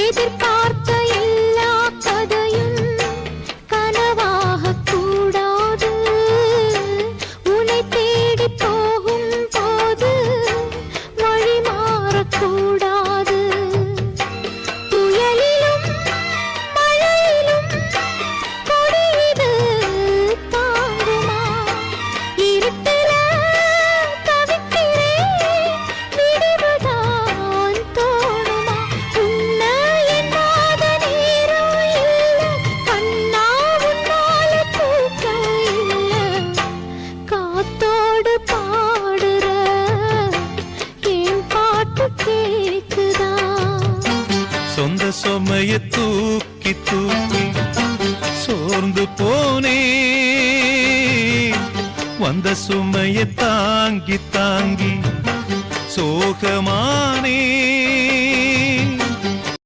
எதிர்பார்த்த எல்லா கதையும் கனவாக கூடாது. உன்னை தேடி போகும் போது வழி மாறக்கூடாது. புயலிலும் மழையிலும் கொடியது தாங்குமா? இருட்டில தவிக்கிறேன், விடுவதான் தோணுமா? உன்னை எண்ணாத நேரம் இல்ல, கண்ணா உன்னால தூக்கம் இல்ல. காத்தோடு பாடுற என் பாட்டு கேக்குதா? சொந்த சுமைய தூக்கி தூக்கி சோர்ந்து போனே, வந்த சுமைய தாங்கி தாங்கி சோகமானே.